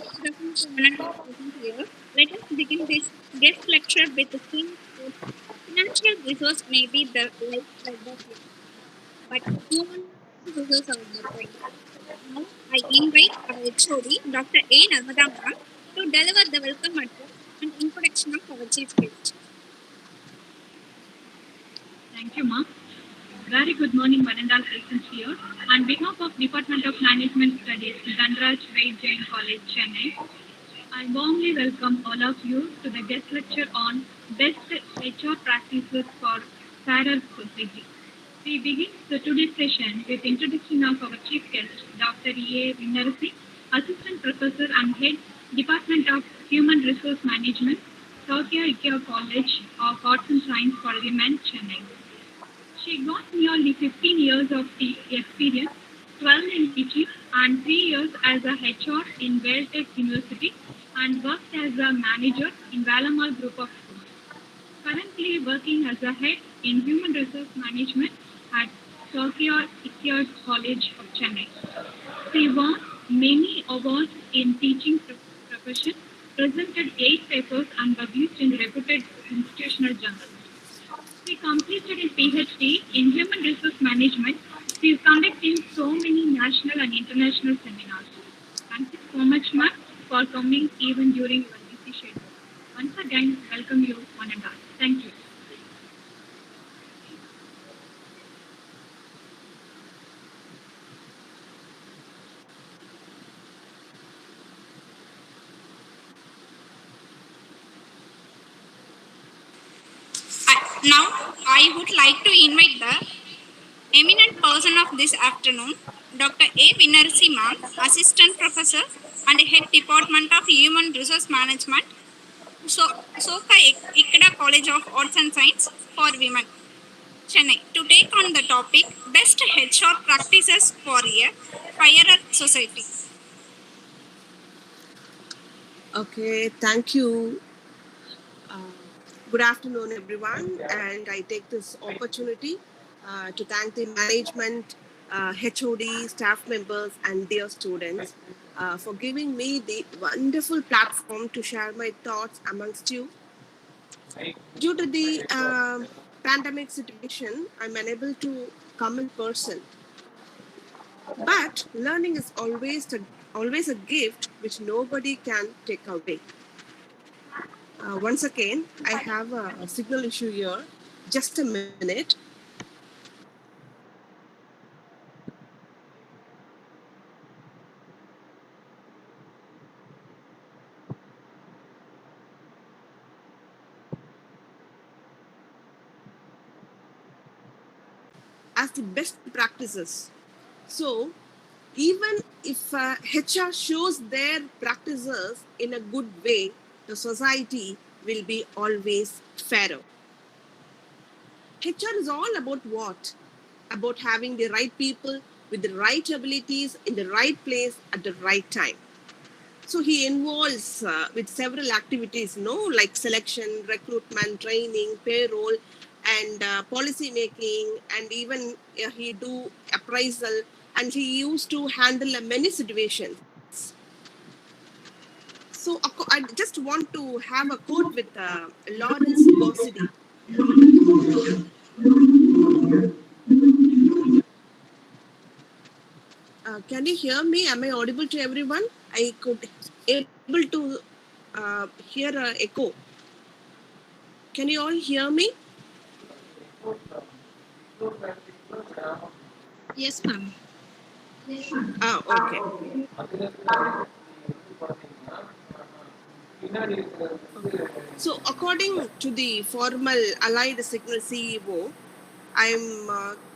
Welcome to another session here. Let us begin this guest lecture with the theme of financial resource may be the lifeblood of life, but human resources are the point. Now, I invite our HOD, Dr. A. Narmada Ma'am, to deliver the welcome address and introduction of our chief guest. Thank you, Ma. Very good morning, Vanandal Crescent here. On behalf of Department of Management Studies, Dhanraj Ved Jain College, Chennai, I warmly welcome all of you to the guest lecture on Best HR Practices for Fairer Society. We begin the today's session with introduction of our chief guest, Dr. E.A. Vinarasi, Assistant Professor and Head, Department of Human Resource Management, Tokyo IKEA College of Arts and Science for Women, Chennai. She got nearly 15 years of experience, 12 in teaching and 3 years as a HR in Tech University and worked as a manager in Valamal Group of Schools. Currently working as a head in Human Resource Management at Tokyo IKEA College of Chennai. She won many awards in teaching profession, presented 8 papers and published in reputed institutional journals. She completed a PhD in Human Resource Management. She is conducting so many national and international seminars. Thank you so much, ma'am, for coming even during your busy schedule. Once again, welcome you, one and all. Thank you. Now, I would like to invite the eminent person of this afternoon, Dr. A. Vinarsi Ma'am, Assistant Professor and Head Department of Human Resource Management, Soka Ikkada College of Arts and Science for Women, Chennai, to take on the topic Best HR Practices for a Fairer Society. Okay, thank you. Good afternoon, everyone. And I take this opportunity to thank the management, HOD, staff members, and dear students for giving me the wonderful platform to share my thoughts amongst you. Due to the pandemic situation, I'm unable to come in person. But learning is always a gift which nobody can take away. Once again, I have a signal issue here. Just a minute. As the best practices. So, even if HR shows their practices in a good way, the society will be always fairer. HR is all about what? About having the right people with the right abilities in the right place at the right time. So he involves with several activities, like selection, recruitment, training, payroll, and policy making, and even he do appraisal, and he used to handle many situations. So I just want to have a quote with Lawrence Bossidy. Can you hear me? Am I audible to everyone? I could able to hear an echo. Can you all hear me? Yes, ma'am. Okay. So, according to the formal Allied Signal CEO,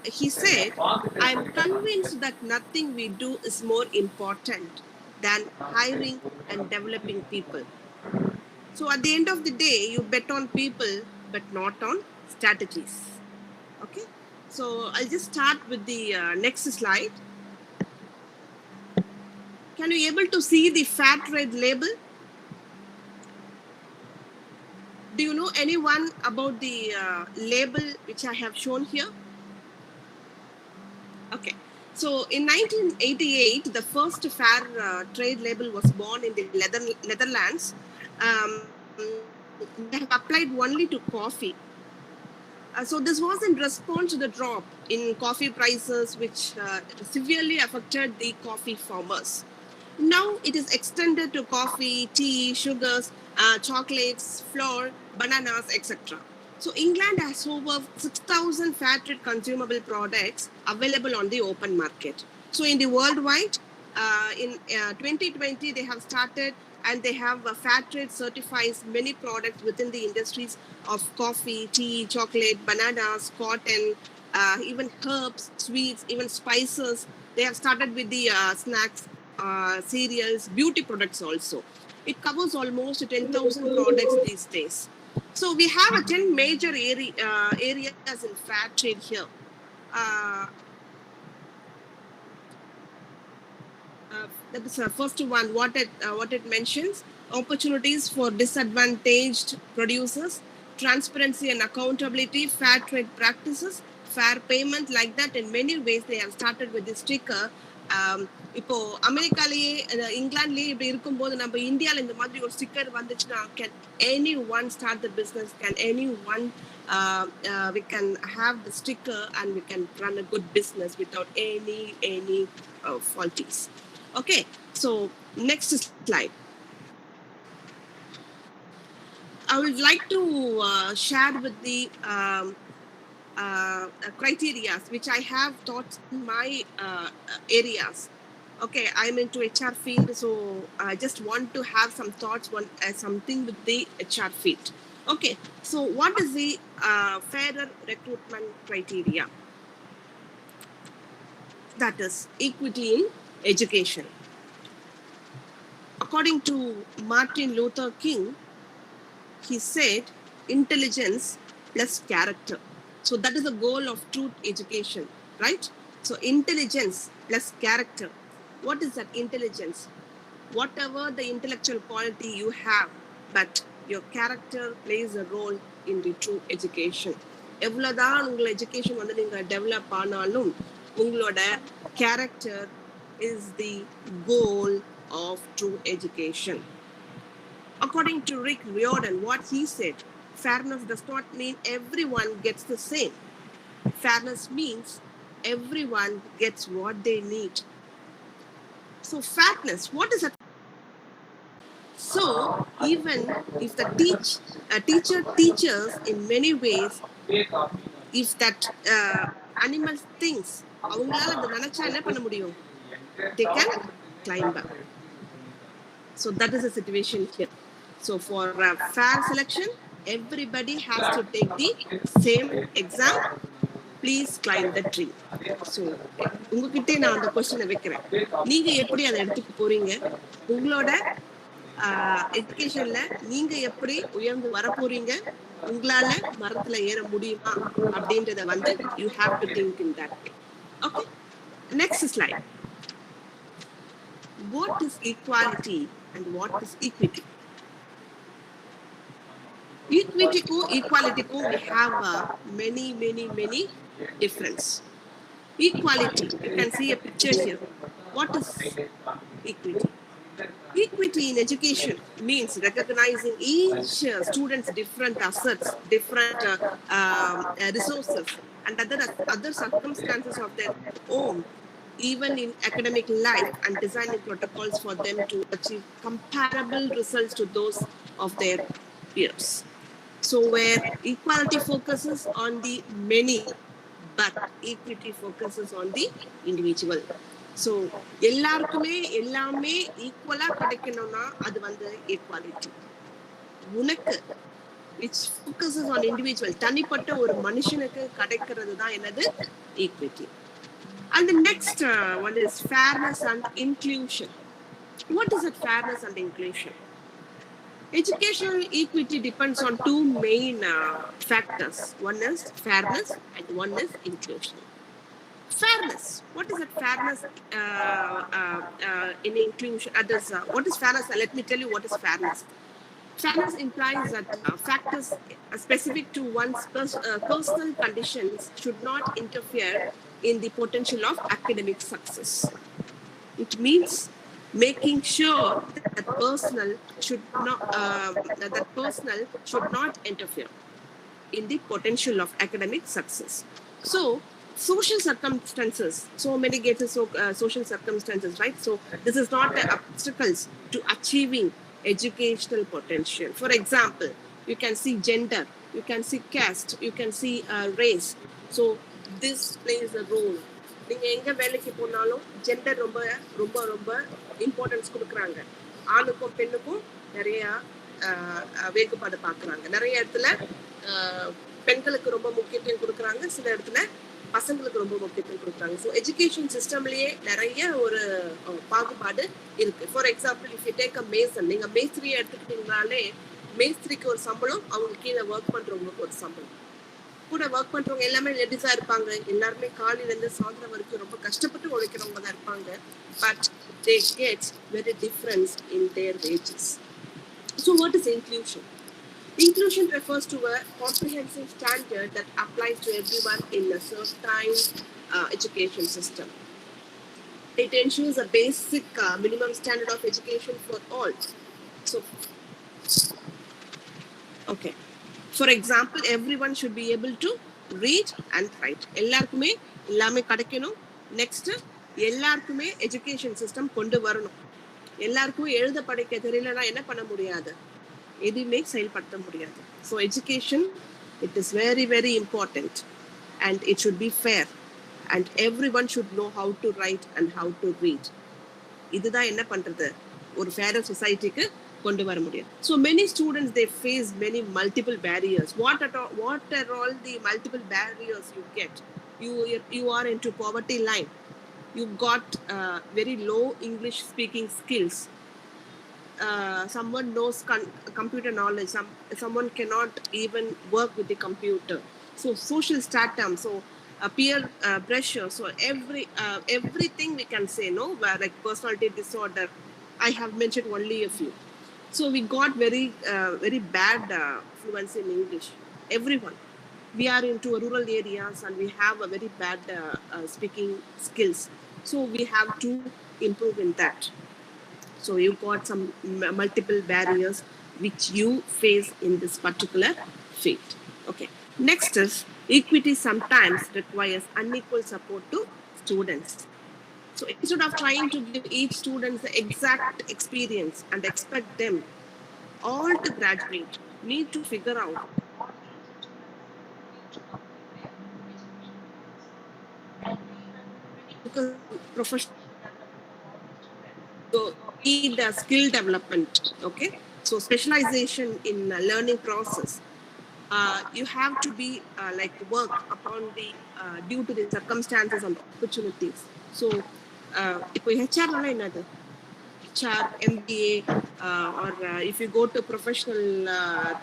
he said, I'm convinced that nothing we do is more important than hiring and developing people. So, at the end of the day, you bet on people, but not on strategies. Okay. So, I'll just start with the next slide. Can you able to see the fair trade label? Do you know anyone about the label which I have shown here? Okay. So in 1988, the first fair trade label was born in the Netherlands. They have applied only to coffee. So this was in response to the drop in coffee prices, which severely affected the coffee farmers. Now it is extended to coffee, tea, sugars, chocolates, flour, bananas, etc. So England has over 6,000 fair trade consumable products available on the open market. So in the worldwide, in 2020, they have started and they have fair trade certifies many products within the industries of coffee, tea, chocolate, bananas, cotton, even herbs, sweets, even spices. They have started with the snacks, cereals, beauty products also. It covers almost 10,000 products these days. So we have 10 major areas in fair trade here. That is the first one, what it mentions: opportunities for disadvantaged producers, transparency and accountability, fair trade practices, fair payment, like that. In many ways they have started with this sticker. இப்போ அமெரிக்காலேயே இங்கிலாந்துலேயே இப்படி இருக்கும்போது நம்ம இந்தியாவில் இந்த மாதிரி ஒரு sticker வந்துச்சுன்னா, can any one start the business, can any one we can have the sticker and we can run a good business without any faulties. Okay, so next slide. I would like to share with the criteria which I have taught in my areas. Okay, I'm into HR field, so I just want to have some thoughts on something with the HR field. Okay, so what is the fairer recruitment criteria? That is equity in education. According to Martin Luther King, he said intelligence plus character. So that is the goal of true education, right? So intelligence plus character. What is that intelligence? Whatever the intellectual quality you have, but your character plays a role in the true education. எவ்வளவுதான் உங்கள் education வந்து நீங்க develop ஆனாலும் உங்களோட character is the goal of true education. According to Rick Riordan, what he said, fairness does not mean everyone gets the same. Fairness means everyone gets what they need. So fairness, what is that? So even if the teacher teaches in many ways, if that animal thinks, அவங்களால அதை நினைச்சா என்ன பண்ண முடியும்? They can climb up. So that is the situation here. So for fair selection, everybody has to take the same exam. Please climb the tree. So உங்ககிட்ட நான் அந்த கொஸ்டினை வைக்கிறேன், நீங்க எப்படி அதை எடுத்துட்டு போறீங்க? உங்களோட எஜுகேஷன்ல நீங்க எப்படி உயர்ந்து வர போறீங்க? உங்களால மரத்துல ஏற முடியுமா அப்படின்றத வந்து you have to think in that way. Okay, next slide. What is equality and what is equity? Equity ko equality ko we have many difference. Equality, you can see a picture here. What is equity? Equity in education means recognizing each student's different assets, different resources, and other circumstances of their own, even in academic life, and designing protocols for them to achieve comparable results to those of their peers. So where equality focuses on the many, but equity focuses on the individual. So எல்லாருக்குமே எல்லாமே ஈக்குவலா கிடைக்கணும்னா அது வந்து equality. உனக்கு which focuses on individual, தனிப்பட்ட ஒரு மனுஷனுக்கு கிடைக்கிறது தான் என்னது? Equity. And the next one is fairness and inclusion. What is it, fairness and inclusion? Educational equity depends on two main factors. One is fairness and one is inclusion. Fairness. What is it? Fairness in inclusion. Others. What is fairness? Let me tell you what is fairness. Fairness implies that factors specific to one's personal conditions should not interfere in the potential of academic success. It means making sure that personal should not interfere in the potential of academic success. So social circumstances, so many cases of social circumstances, right? So this is not the obstacles to achieving educational potential. For example, you can see gender, you can see caste, you can see race. So this plays a role. நீங்க எங்க வேலைக்கு போனாலும் gender ரொம்ப ரொம்ப ரொம்ப importance கொடுக்குறாங்க. ஆணுக்கும் பெண்ணுக்கும் நிறைய வேறுபாடு பார்க்குறாங்க. நிறைய இடத்துல பெண்களுக்கு ரொம்ப முக்கியத்துவம் கொடுக்குறாங்க, சில இடத்துல பசங்களுக்கு ரொம்ப முக்கியத்துவம் கொடுக்குறாங்க. ஸோ எஜுகேஷன் சிஸ்டம்லயே நிறைய ஒரு பாகுபாடு இருக்கு. For example, if you take a Mason, நீங்க மேஸ்திரியை எடுத்துக்கிட்டீங்கனாலே மேஸ்திரிக்கு ஒரு சம்பளம், அவங்க கீழே ஒர்க் பண்றவங்களுக்கு ஒரு சம்பளம். கூட ஒர்க் பண்றவங்க எல்லாமே லேடிஸா இருப்பாங்க. எல்லாருமே காலையில இருந்து சாயந்தரம் வரைக்கும் ரொம்ப கஷ்டப்பட்டு உழைக்கிறவங்க தான் இருப்பாங்க. But they get very difference in their wages. So what is inclusion? Inclusion refers to a comprehensive standard that applies to everyone in a certain education system. It ensures a basic minimum standard of education for all. So, okay. For example, everyone should be able to read and write. எல்லாருக்குமே எல்லாமே கிடைக்கணும். Next, எல்லாருக்குமே education system கொண்டு வரணும். எல்லாருக்கும் எழுத படிக்க தெரியலன்னா என்ன பண்ண முடியாது, எதுவுமே செயல்படுத்த முடியாது. So education, it is very very important and it should be fair and every one should know how to write and how to read. இதுதான் என்ன பண்றது, ஒரு ஃபேரர் சொசைட்டிக்கு கொண்டு வர முடியும். So many students they face many multiple barriers. What are all the multiple barriers you get? You are into poverty line. You've got very low English speaking skills. Someone knows computer knowledge, someone cannot even work with the computer. So social stratum, so peer pressure, so everything we can say, no, like personality disorder. I have mentioned only a few. So we got very bad fluency in English. Everyone, we are into rural areas and we have a very bad speaking skills. So we have to improve in that. So you got some multiple barriers which you face in this particular field. Okay. Next is equity sometimes requires unequal support to students. So instead of trying to give each student the exact experience and expect them all to graduate, need to figure out professional. So need skill development. Okay, so specialization in learning process. You have to be like work upon the due to the circumstances and opportunities. So இப்போ HR னா என்னது? HR, MBA, or if you go to professional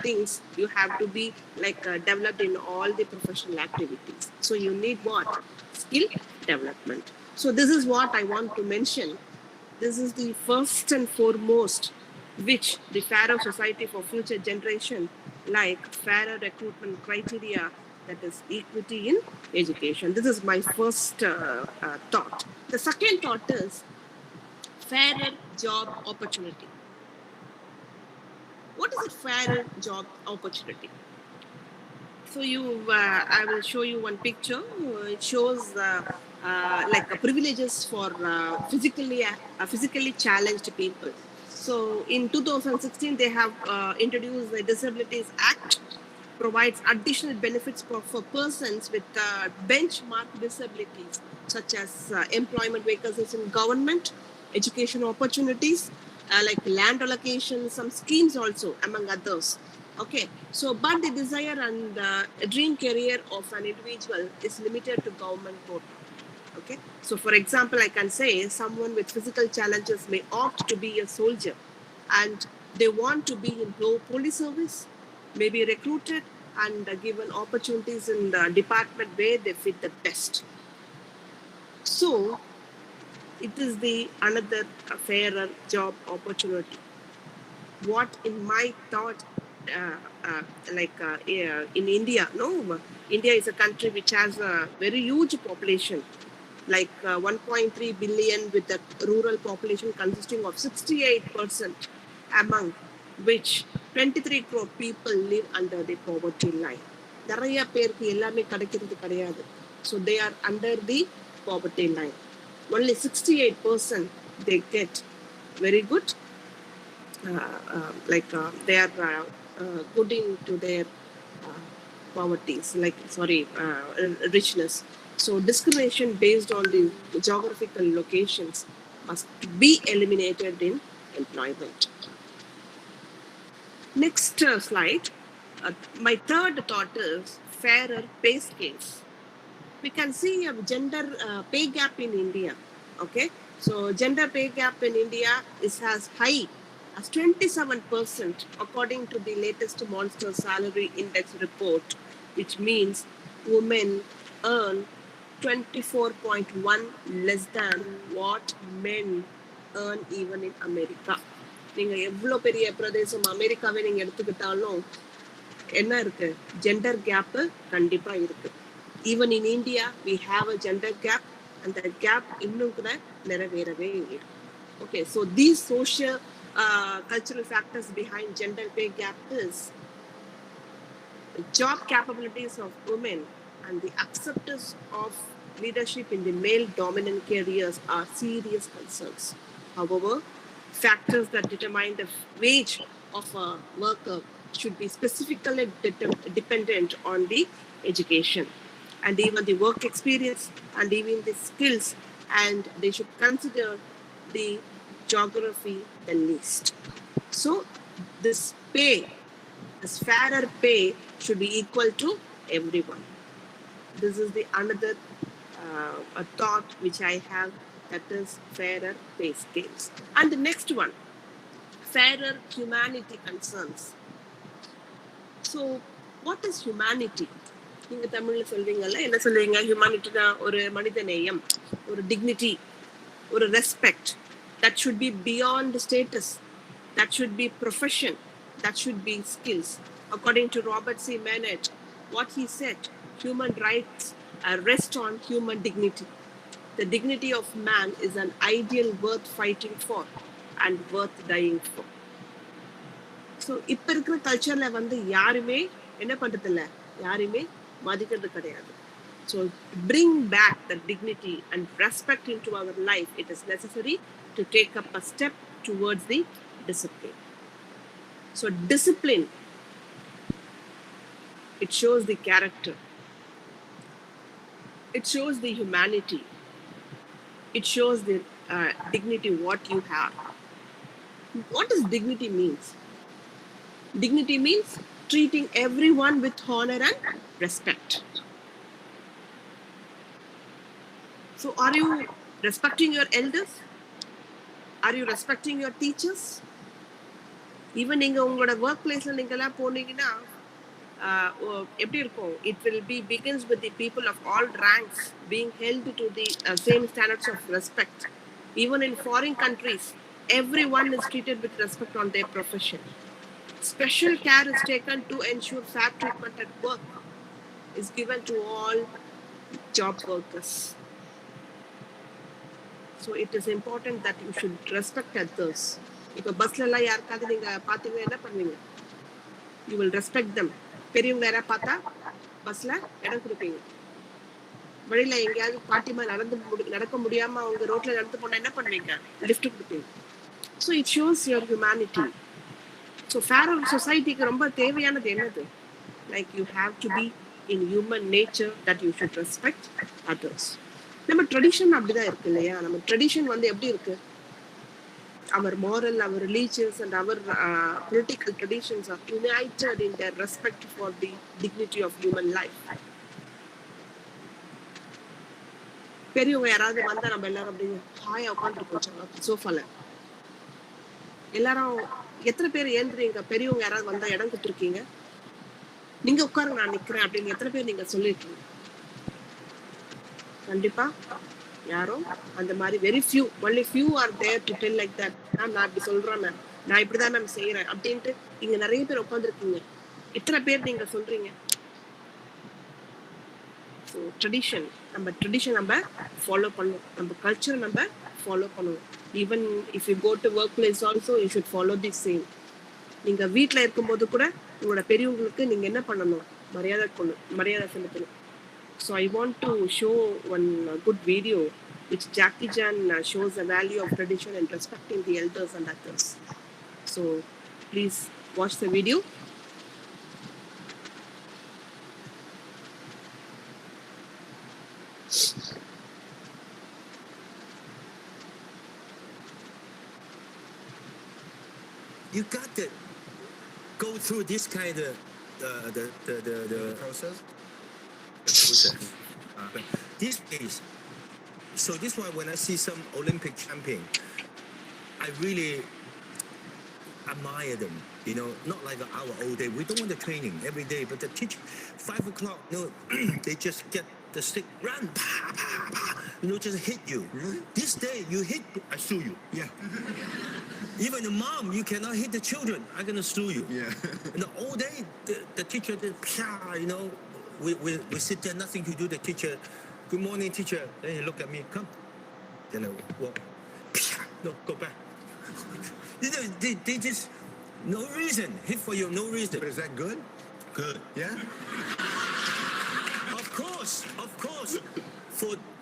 things, you have to be like developed in all the professional activities. So you need what? Skill development. So this is what I want to mention. This is the first and foremost which the fairer society for future generation, like fairer recruitment criteria, that is equity in education. This is my first thought. The second thought is fairer job opportunity. What is a fairer job opportunity? So I will show you one picture. It shows like privileges for physically challenged people. So in 2016, they have introduced the Disabilities Act, provides additional benefits for persons with benchmark disabilities, such as employment vacancies in government, education opportunities, like land allocation, some schemes also, among others. Okay, so but the desire and dream career of an individual is limited to government quota. Okay, so for example, I can say someone with physical challenges may opt to be a soldier and they want to be in police service, may be recruited and given opportunities in the department where they fit the best. So it is the another fairer job opportunity. What in my thought in India, no, India is a country which has a very huge population, like 1.3 billion, with a rural population consisting of 68%, among which 23 crore people live under the poverty line. நிறைய பேருக்கு எல்லாமே கிடைக்கிறது கிடையாது. So they are under the poverty line. Only 68% they get very good, they are good into their poverties, richness. So discrimination based on the geographical locations must be eliminated in employment. Next slide. My third thought is fairer pay scales. We can see a gender pay gap in India. Okay, so gender pay gap in India is as high as 27% according to the latest Monster Salary Index report, which means women earn 24.1 less than what men earn even in America. நீங்க எவ்வளோ பெரிய பிரதேசம் அமெரிக்காவை நீங்க எடுத்துக்கிட்டாலும் என்ன இருக்கு, gender gap கண்டிப்பா இருக்கு. Even in India we have a gender gap, and that gap இன்னும் கூட நிறைவேறவே இல்லை. Okay, so these social cultural factors behind gender pay gap is the job capabilities of women and the acceptance of leadership in the male dominant careers are serious concerns. However, factors that determine the wage of a worker should be specifically dependent on the education and even the work experience and even the skills, and they should consider the geography the least. So this fairer pay should be equal to everyone. This is the another a thought which I have, that is fairer pay scales. And the next one, fairer humanity concerns. So what is humanity? நீங்க தமிழ்ல சொல்வீங்கல்ல, என்ன சொல்வீங்க? ஹியூமானிட்டினா ஒரு மனித நேயம், ஒரு dignity, ஒரு respect. That should be beyond status, that should be profession, that should be skills. According to Robert C. Bennett, what he said, human rights rest on human dignity. The dignity of man is an ideal worth fighting for and worth dying for. So இப்ப இருக்கிற கல்ச்சர்ல வந்து யாருமே என்ன பண்றது இல்ல, யாருமே மதிக்கிறது கிடையாது. So to bring back the dignity and respect into our life, it is necessary to take up a step towards the discipline. So discipline, it shows the character, it shows the humanity, it shows the dignity what you have. What does dignity means? Dignity means treating everyone with honor and respect. So are you respecting your elders? Are you respecting your teachers? Even நீங்க உங்களோட work பிளேஸ்ல நீங்க எல்லாம் போனீங்கன்னா எப்படி இருக்கும்? It will be begins with the people of all ranks being held to the same standards of respect. Even in foreign countries, everyone is treated with respect on their profession. Special care is taken to ensure fair treatment at work is given to all job workers. So it is important that you should respect others. இப்போ பஸ்ல எல்லாம் யாருக்காவது நீங்க பாத்தீங்கன்னா என்ன பண்ணுவீங்க? You will respect them. பெரியவங்க யாராவது பார்த்தா பஸ்ல இடம் கொடுப்பீங்க. வழியில எங்கேயாவது பாட்டிமா நடக்க முடியாம அவங்க ரோட்ல நடந்து போனா என்ன பண்ணுவீங்க? லிஃப்ட் கொடுப்பீங்க. So it shows your humanity. So fairer society க்கு ரொம்ப தேவையானது என்னது? Like you have to be in human nature that you should respect others. நம்ம ட்ரெடிஷன் அப்படிதான் இருக்கு இல்லையா? நம்ம ட்ரெடிஷன் வந்து எப்படி இருக்கு? Our moral, our religious and our political traditions are united in their respect for the dignity of human life. பெரியவங்க யாராவது வந்தா நம்ம எல்லாரும் அப்படி ஹாயா உட்காந்துருக்கோம் சோஃபால. எல்லாரும் எத்தனை பேர் ஏந்திரீங்க? பெரியவங்க யாராவது வந்தா இடம் கொடுத்துருக்கீங்க? நீங்க உட்காருங்க நான் நிக்கிறேன் அப்படின்னு எத்தனை பேர் நீங்க சொல்லிருக்கீங்க? கண்டிப்பா யாரும் அந்த மாதிரி very few, only few are there to tell like that. நான் அப்படி சொல்றேன், நான் இப்படிதான் மேம் செய்யறேன் அப்படின்ட்டு இங்க நிறைய பேர் உட்காந்துருக்கீங்க. எத்தனை பேர் நீங்க சொல்றீங்க? ஸோ ட்ரெடிஷன் நம்ம ஃபாலோ பண்ணணும், நம்ம கல்ச்சரை நம்ம ஃபாலோ பண்ணணும். Even if you go to work place also you should follow the same. நீங்க வீட்டில் இருக்கும்போது கூட உங்களோட பெரியவங்களுக்கு நீங்க என்ன பண்ணணும்? மரியாதை செலுத்தணும். So I want to show one good video which Jackie Chan shows the value of tradition and respecting the elders and others. So please watch the video. You got to go through this kind of the process. process. These days, so this is why when I see some Olympic champion, I really admire them. You know, not like our old day. We don't want the training every day, but the teach 5 o'clock. No, they just get the stick, run, pa, pa, pa, you know, just hit you. Really? This day you hit, I sue you. Yeah. Even the mom, you cannot hit the children. I'm gonna sue you. Yeah. In the old day, the teacher did, you know, we sit there, nothing to do. The teacher, good morning, teacher. Then he look at me, come. Then I walk, no, go back. You know, they just, no reason, hit for you, no reason. But is that good? Good. Yeah. Of course.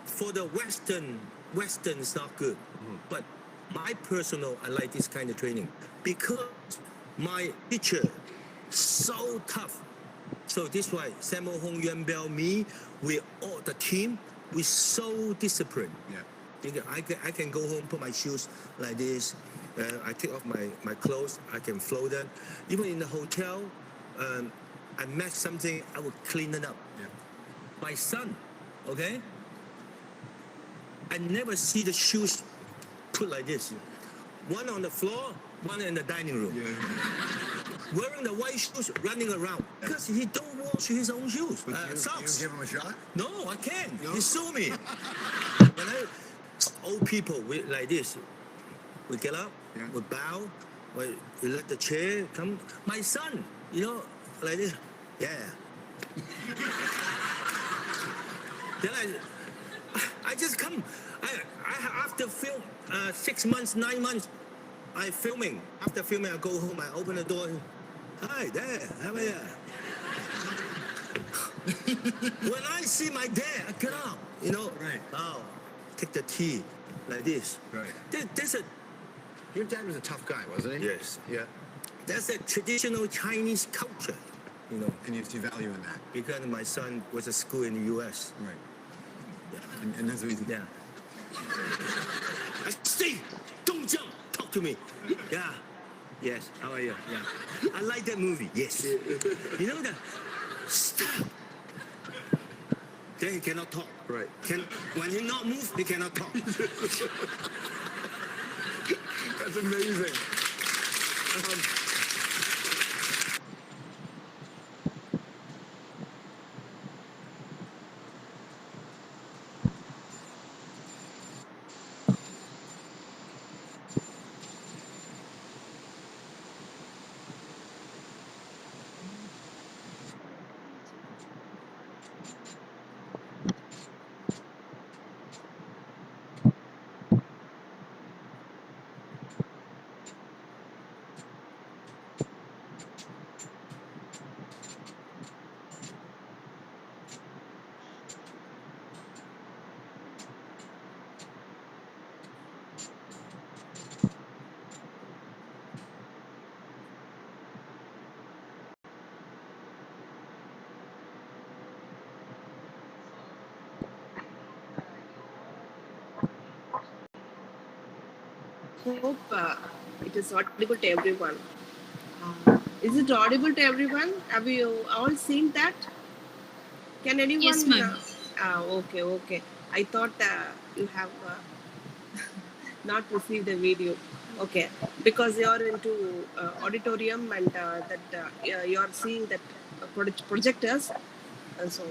For the Western is not good. But my personal, I like this kind of training because my teacher so tough. So this why Samuel Hong Yuan Bell, me, we all the team, we so disciplined. Yeah. I can go home, put my shoes like this. I take off my clothes. I can flow them. Even in the hotel, I mess something, I will clean it up. Yeah. My son, okay? I never see the shoes put like this. One on the floor, one in the dining room. Yeah. Wearing the white shoes, running around. Because he don't wash his own shoes. But you Socks. give him a shot? No, I can't. No? He sue me. When old people, we like this. We get up, Yeah. we bow, we let the chair come. My son, you know, like this. Yeah. Then I just come. I after film 6 months, 9 months, I filming. After filming, I go home. I open the door. Hi, there. How are you? When I see my dad, I get up. You know. Right. Oh, take the tea like this. Right. There's a Your dad was a tough guy, wasn't he? yes. Yeah. That's a traditional Chinese culture. You know, And you see value in that. because my son was at school in the U.S. Right. And that's the reason. Yeah. Stay! Don't jump! Talk to me. Yeah. Yes. How are you? Yeah. I like that movie. Yes. You know that? Stop. Then he cannot talk. Right. When he not move, he cannot talk. That's amazing. Hope it is audible to everyone. Is it audible to everyone? Have you all seen that? Can anyone? Yes, ma'am. Okay. I thought you have not received the video. Okay, because you are into auditorium and that you are seeing that projectors, and so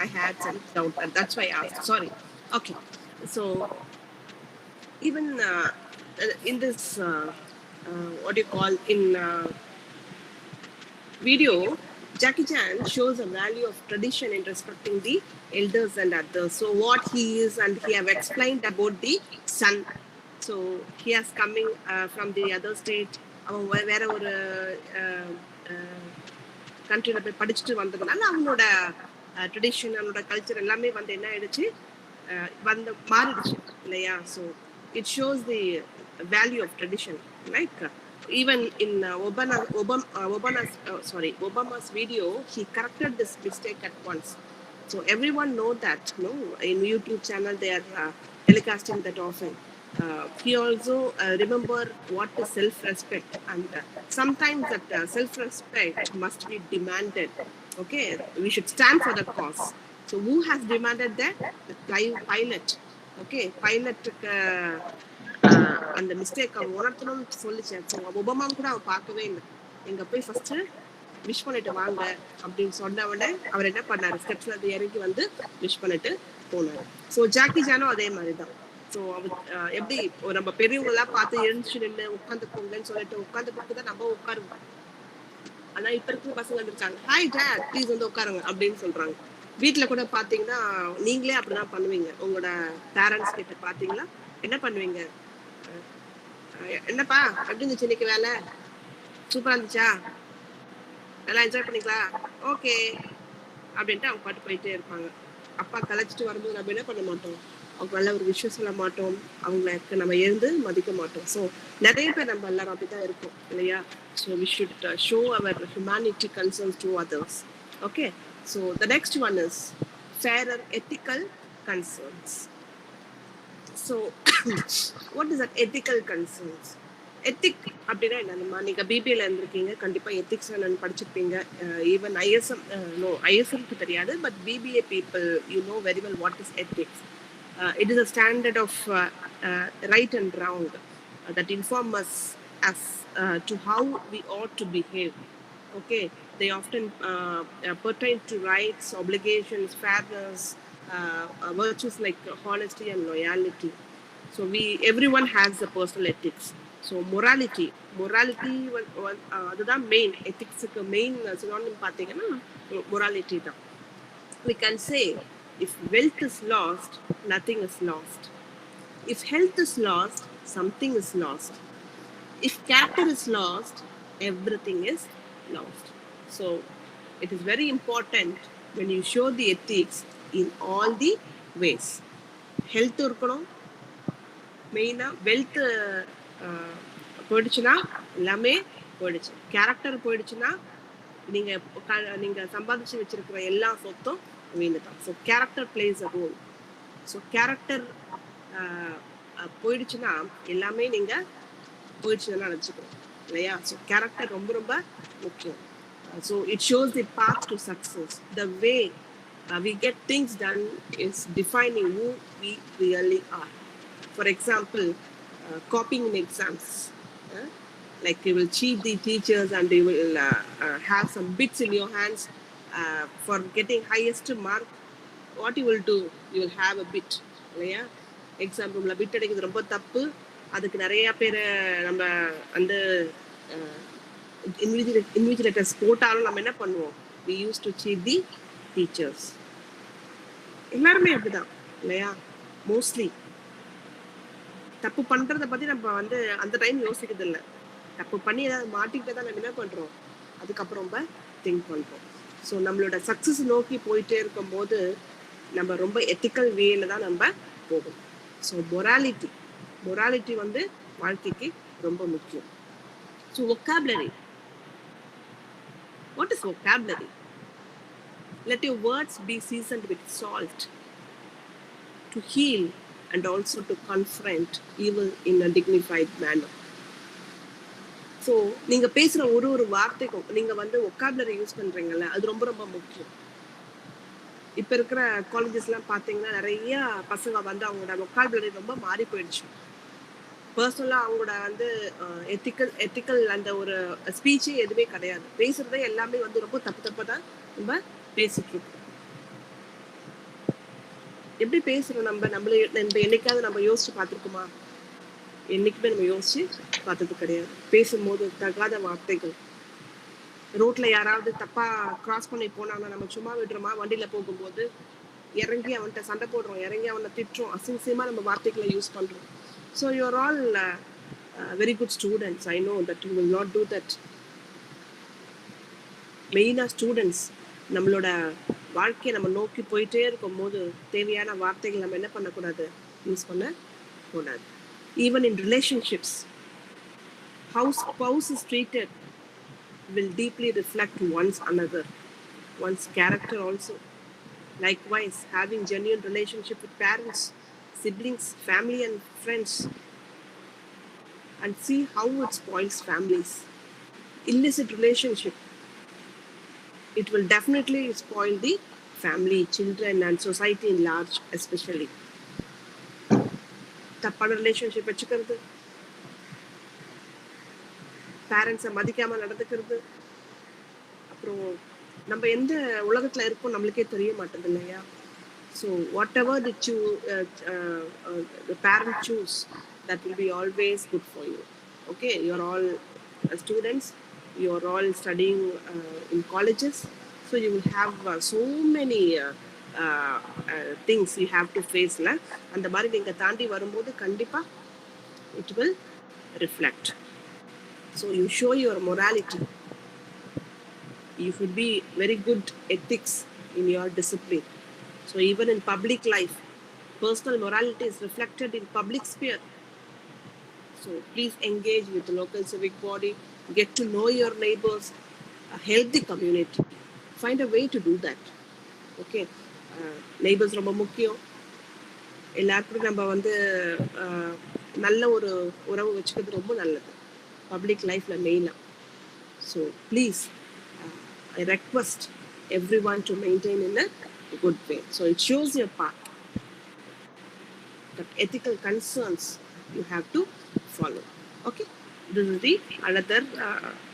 I had some doubt, and that's why I asked. Sorry. Okay, so even in this what do you call, in video, Jackie Chan shows a value of tradition in respecting the elders and others. So what he is, and he have explained about the son. So he has coming from the other state. அவன் வேற ஒரு கண்ட்ரியில் போய் படிச்சுட்டு வந்ததுனால அவனோட tradition, அவனோட culture எல்லாமே வந்து என்ன ஆயிடுச்சு, வந்து மாறிடுச்சு இல்லையா? So it shows the value of tradition. Like even in Obama's video, he corrected this mistake at once. So everyone know that, no, in YouTube channel they are telecasting that often. He also remember what is self-respect, and sometimes that self-respect must be demanded. Okay, we should stand for the cause. So who has demanded that? The pilot. Okay, pilot அந்த mistake அவன் உணர்த்தணும்னு சொல்லிச்சேன். So Obama கூட அவன் பார்க்கவே இல்லை. எங்க போய் first wish பண்ணிட்டு வாங்க அப்படின்னு சொன்னவனே அவர் என்ன பண்ணாரு, ஸ்டெப்ஸ்ல அது இறங்கி வந்து விஷ் பண்ணிட்டு போனாரு. ஸோ ஜாக்கி சானும் அதே மாதிரி தான். ஸோ அவர் எப்படி நம்ம பெரியவங்களெல்லாம் பார்த்து எழுந்துச்சு நின்று உட்காந்துக்கோங்கன்னு சொல்லிட்டு உட்காந்து பார்த்து தான் நம்ம உட்காருவோம். ஆனா இப்ப இருக்கிற பசங்க இருக்காங்க, ஹாய் டேட் ப்ளீஸ் வந்து உட்காருங்க அப்படின்னு சொல்றாங்க. வீட்டுல கூட பாத்தீங்கன்னா நீங்களே அப்படிதான் பண்ணுவீங்க. உங்களோட பேரண்ட்ஸ் கிட்ட பாத்தீங்கன்னா என்ன பண்ணுவீங்க, என்னப்பா எப்படி இருந்துச்சு இன்னைக்கு வேலை, சூப்பரா இருந்துச்சா, நல்லா என்ஜாய் பண்ணிக்கலாம், ஓகே அப்படின்ட்டு அவங்க பாட்டு போயிட்டே இருப்பாங்க. அப்பா கலைச்சிட்டு வரும்போது நம்ம என்ன பண்ண மாட்டோம், அவங்க நல்ல ஒரு விஷயம் சொல்ல மாட்டோம், அவங்களுக்கு நம்ம எழுந்து மதிக்க மாட்டோம். ஸோ நிறைய பேர் நம்ம எல்லாரும் அப்படிதான் இருக்கோம் இல்லையா? So we should show our humanity concerns to others. Okay, so the next one is fairer ethical concerns. So what is that ethical concerns? Ethic அப்படின்னா என்னம்மா, நீங்க பிபிஏல இருந்திருக்கீங்க, கண்டிப்பா எத்திக்ஸ் என்னன்னு படிச்சிருப்பீங்க. ஈவன் ஐஎஸ்எம்க்கு தெரியாது, but BBA people you know very well what is ethics. It is a standard of right and wrong that inform us as to how we ought to behave. Okay, they often pertain to rights, obligations, fairness, virtues like honesty and loyalty. So everyone has the personal ethics. So morality அதுதான் main. எத்திக்ஸுக்கு main synonym பார்த்தீங்கன்னா morality தான். We can say if wealth is lost, nothing is lost. If health is lost, something is lost. If character is lost, everything is lost. So it is very important when you show the ethics in all the ways. Health இருக்கணும் மெயினா, wealth போயிடுச்சுன்னா எல்லாமே போயிடுச்சு. Character போயிடுச்சுன்னா நீங்க சம்பாதிச்சு வச்சிருக்கிற எல்லா சொத்தும் வீணு தான். So character plays a role. So character போயிடுச்சுன்னா எல்லாமே நீங்க போயிடுச்சுன்னு நினச்சிக்கணும் இல்லையா? ஸோ கேரக்டர் ரொம்ப ரொம்ப முக்கியம். So it shows the path to success. The way we get things done is defining who we really are. For example, copying in exams. Like you will cheat the teachers and you will have some bits in your hands for getting highest mark. What you will do, you will have a bit. இல்லையா? Exam ரூம்ல bit அடிக்கிறது ரொம்ப தப்பு. அதுக்கு நிறைய பேர் நம்ம அந்த இன்விஜிலேட்டர்ஸ் போட்டாலும் நம்ம என்ன பண்ணுவோம், we used to cheat the teachers. எல்லாருமே அப்படிதான் இல்லையா? மோஸ்ட்லி தப்பு பண்றத பத்தி நம்ம வந்து அந்த டைம் யோசிக்கிறது இல்லை. தப்பு பண்ணி ஏதாவது மாட்டிக்கிட்டே தான் நம்ம என்ன பண்றோம், அதுக்கப்புறம் ரொம்ப திங்க் பண்றோம். ஸோ நம்மளோட சக்சஸ் நோக்கி போயிட்டே இருக்கும் போது நம்ம ரொம்ப எத்திக்கல் வேல தான் நம்ம போகணும். ஸோ மொராலிட்டி வந்து வாழ்க்கைக்கு ரொம்ப முக்கியம். So vocabulary. What is vocabulary? Let your words be seasoned with salt to heal and also to confront evil in a dignified manner. So நீங்க பேசுற ஒரு வார்த்தைக்கும் நீங்க வந்து vocabulary யூஸ் பண்றீங்கல்ல, அது ரொம்ப ரொம்ப முக்கியம். இப்ப இருக்கிற காலேஜஸ்லாம் பார்த்தீங்கன்னா நிறைய பசங்க வந்து அவங்களோட vocabulary ரொம்ப மாறி போயிடுச்சு. பர்சனலா அவங்களோட வந்து எத்திக்கல் அந்த ஒரு ஸ்பீச்சே எதுவுமே கிடையாது. பேசுறதே எல்லாமே வந்து ரொம்ப தப்பா தான் நம்ம பேசிட்டு இருக்கோம். எப்படி பேசுறோம் நம்ம என்னைக்காவது நம்ம யோசிச்சு பார்த்துருக்கோமா? என்றைக்குமே நம்ம யோசிச்சு பார்த்தது கிடையாது. பேசும்போது தகாத வார்த்தைகள், ரோட்ல யாராவது தப்பா கிராஸ் பண்ணி போனாங்கன்னா நம்ம சும்மா விடுறோமா? வண்டியில போகும்போது இறங்கி அவன்கிட்ட சண்டை போடுறோம், இறங்கி அவனை திட்டுறோம், அசிங்கமா நம்ம வார்த்தைகளை யூஸ் பண்றோம். So you are all very good students. I know that you will not do that. மெயினாக ஸ்டூடெண்ட்ஸ் நம்மளோட வாழ்க்கையை நம்ம நோக்கி போயிட்டே இருக்கும் போது தேவையான வார்த்தைகள் நம்ம என்ன பண்ணக்கூடாது, யூஸ் பண்ணக்கூடாது. Even in relationships, how spouse is treated will deeply reflect one's another, one's character also. Likewise, having genuine relationship with parents, siblings, family and friends, and see how it spoils families. Illicit relationship, it will definitely spoil the family, children and society in large especially. தப்பான relationship வச்சுக்கிறது, பேரண்ட்ஸை மதிக்காமல் நடந்துக்கிறது, அப்புறம் நம்ம எந்த உலகத்தில் இருக்கோம் நம்மளுக்கே தெரிய மாட்டேது இல்லையா? So what ever that you the parent choose, that will be always good for you. Okay, you're all students, you're all studying in colleges, so you will have so many things you have to face. அந்த மாதிரி நீங்கள் தாண்டி வரும்போது கண்டிப்பாக it will reflect. So you show your morality. You should be very good ethics in your discipline. So even in public life, personal morality is reflected in public sphere. So please engage with the local civic body, get to know your neighbors, help the community. Find a way to do that. Okay, neighbors ரொம்ப முக்கியம். எல்லாருக்கும் நம்ம வந்து நல்ல ஒரு உறவு வச்சுக்கிறது ரொம்ப நல்லது பப்ளிக் லைஃப்ல மெயினாக. So please I request everyone to maintain in a good way. So it shows your path. That ethical concerns you have to follow. Okay, this is the another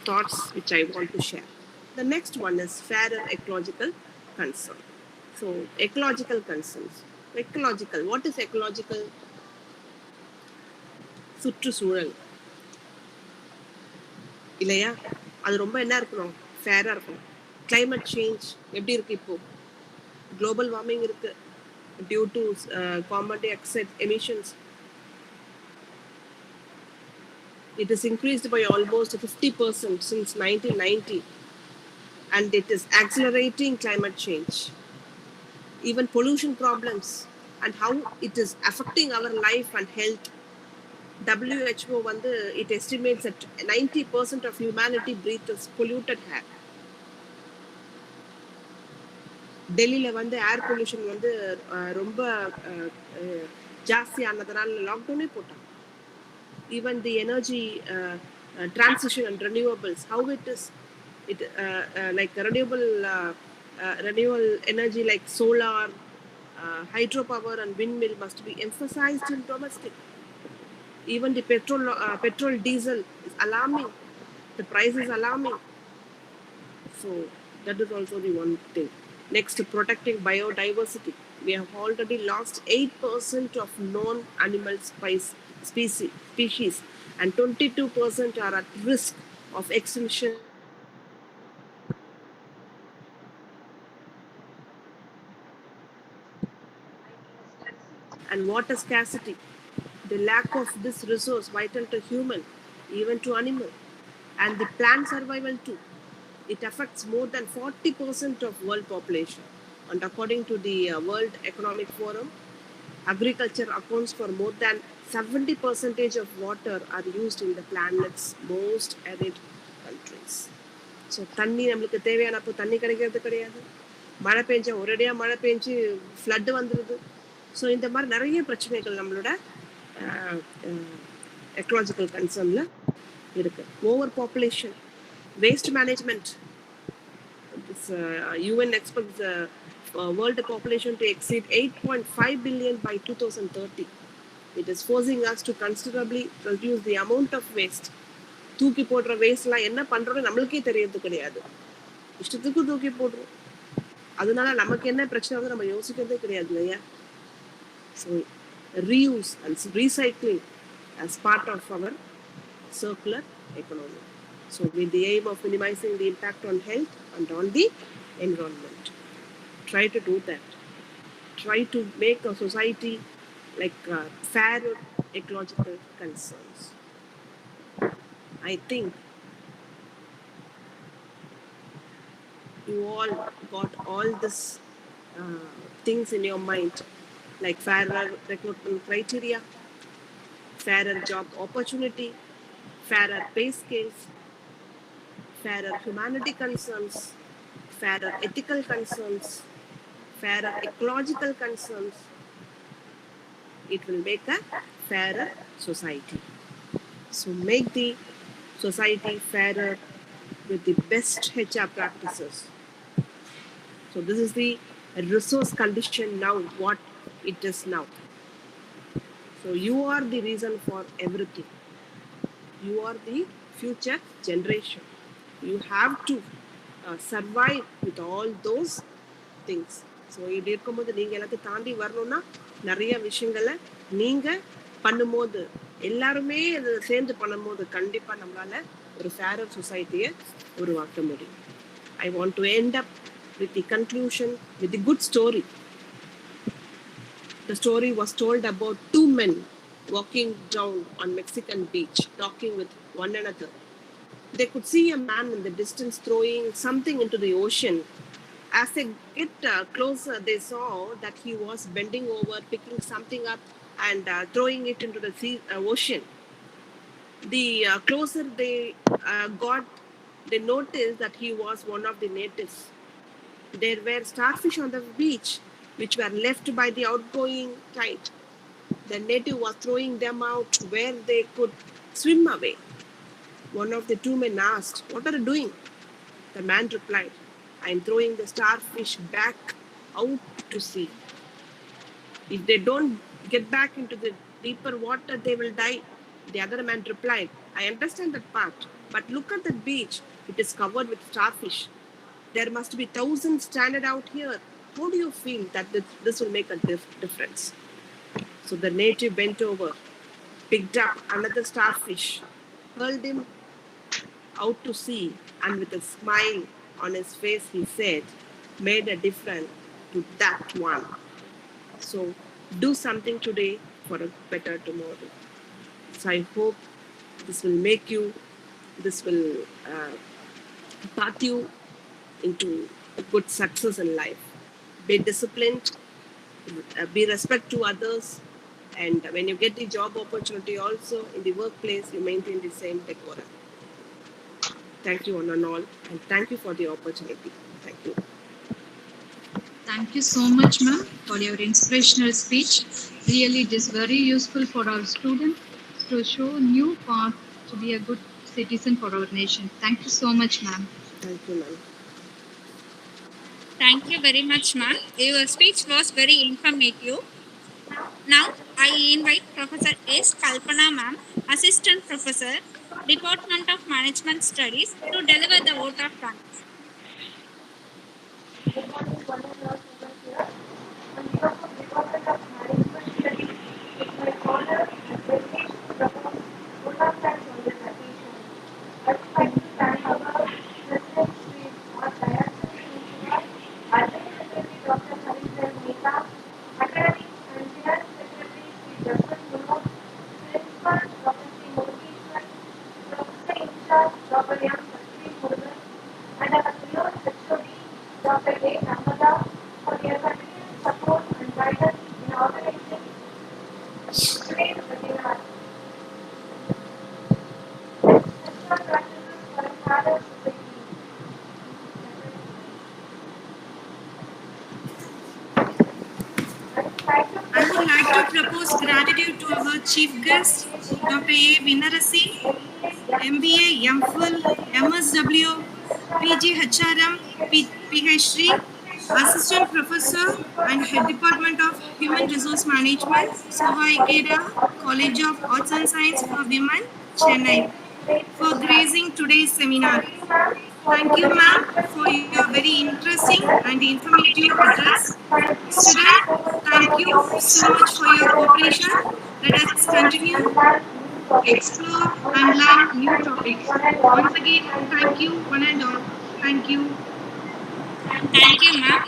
thoughts which I want to share. The next one is fairer ecological concern. So ecological concerns. Ecological. What is ecological? சுற்றுச்சூழல் இல்லையா? அது ரொம்ப என்ன இருக்கணும், ஃபேராக இருக்கணும். climate change எப்படி இருக்கு இப்போ? global warming இருக்கு due to carbon dioxide emissions. It is increased by almost 50% since 1990, and it is accelerating climate change. Even pollution problems and how it is affecting our life and health. WHO வந்து it estimates that 90% of humanity breathes polluted air. டெல்லியில் வந்து air pollution வந்து ரொம்ப ஜாஸ்தியானதுனால லாக்டவுனே போட்டாங்க. Even the energy transition and renewables, how it is like renewable energy like solar, hydropower and windmill must be emphasized in domestic. Even the petrol diesel is alarming, the price is alarming. So that is also the one thing. Next, protecting biodiversity. We have already lost 8% of known animal species and 22% are at risk of extinction. And water scarcity. The lack of this resource vital to human, even to animal, and the plant survival too. It affects more than 40% of world population. And according to the World Economic Forum, agriculture accounts for more than 70% of water are used in the planet's most arid countries. So தண்ணி நம்மளுக்கு தேவையானப்போ தண்ணி கிடைக்கிறது கிடையாது. மழை பெஞ்சா ஒரேடியாக மழை பெஞ்சு flood வந்துடுது. ஸோ இந்த மாதிரி நிறைய பிரச்சனைகள் நம்மளோட எக்கலாஜிக்கல் கன்சர்னில் இருக்குது. Over population, waste management. This, UN expects the world population to exceed 8.5 billion by 2030. It is forcing us to considerably reduce the amount of waste. தூக்கி போடுற வேஸ்ட்லாம் என்ன பண்ணுறோன்னு நம்மளுக்கே தெரியறது கிடையாது. இஷ்டத்துக்கு தூக்கி போடுறோம். அதனால நமக்கு என்ன பிரச்சனை வந்து நம்ம யோசிக்கிறதே கிடையாது இல்லையா? So reuse and recycling as part of our circular economy. So with the aim of minimizing the impact on health and on the environment. Try to do that. Try to make a society like fairer ecological concerns. I think you all got all this things in your mind, like fairer recruitment criteria, fairer job opportunity, fairer pay scales, fairer humanity concerns, fairer ethical concerns, fairer ecological concerns. It will make a fairer society. So make the society fairer with the best HR practices. So this is the resource condition now, what it is now. So you are the reason for everything. You are the future generation. You have to survive with all those things. So இப்படி இருக்கும்போது நீங்கள் எல்லாத்தையும் தாண்டி வரணும்னா நிறைய விஷயங்களை நீங்கள் பண்ணும்போது எல்லாருமே இது சேர்ந்து பண்ணும்போது கண்டிப்பாக நம்மளால ஒரு ஃபேரர் சொசைட்டியை உருவாக்க முடியும். I want to end up with the conclusion with a good story. The story was told about two men walking down on Mexican beach, talking with one another. They could see a man in the distance throwing something into the ocean. As they get closer, they saw that he was bending over, picking something up and throwing it into the ocean. The closer they got, they noticed that he was one of the natives. There were starfish on the beach, which were left by the outgoing tide. The native was throwing them out where they could swim away. One of the two men asked, "What are you doing?" The man replied, "I am throwing the starfish back out to sea. If they don't get back into the deeper water, they will die." The other man replied, "I understand that part, but look at the beach. It is covered with starfish. There must be thousands stranded out here. How do you feel that this will make a difference?" So the native bent over, picked up another starfish, hurled him out to sea, and with a smile on his face, he said, "Made a difference to that one." So do something today for a better tomorrow. So I hope this will make you, this will path you into a good success in life. Be disciplined, be respect to others, and when you get the job opportunity also in the workplace, you maintain the same decorum. Thank you one and all, and thank you for the opportunity. Thank you. Thank you so much, ma'am, for your inspirational speech. Really, it is very useful for our students to show new path to be a good citizen for our nation. Thank you so much, ma'am. Thank you, ma'am. Thank you very much, ma'am. Your speech was very informative. Now, I invite Professor S. Kalpana, ma'am, Assistant Professor, Department of Management Studies, to deliver the vote of thanks. Good morning, one and all students here. On behalf of Department of Management Studies, it's my honor and privilege to propose vote of thanks on this occasion. I would like to thank our President Sri R. Dayanand Srinivas, Administrator Dr. Harishan Mehta, Academic and Finance Secretary Sri Jaswant Munot, Principal Dr. Sri Murugeshwar, Professor in charge Dr. M. Lakshmi Murugan, and our beloved HOD Dr. A. Namada for their continuous support and guidance in organizing today's webinar. Sexual practices for a fairer society. I would like to propose gratitude to our chief guest, Dr. A. Vinarasi, MBA, MPhil, MSW, PG HRM, PhD, Assistant Professor and Head Department of Human Resource Management, Soha Ikeda, College of Arts and Science for Women, Chennai, for gracing today's seminar. Thank you, ma'am, for your very interesting and informative address. Students, thank you so much for your cooperation. Let us continue explore and learn new topics. Once again, thank you, one and all. Thank you. Thank you, ma'am.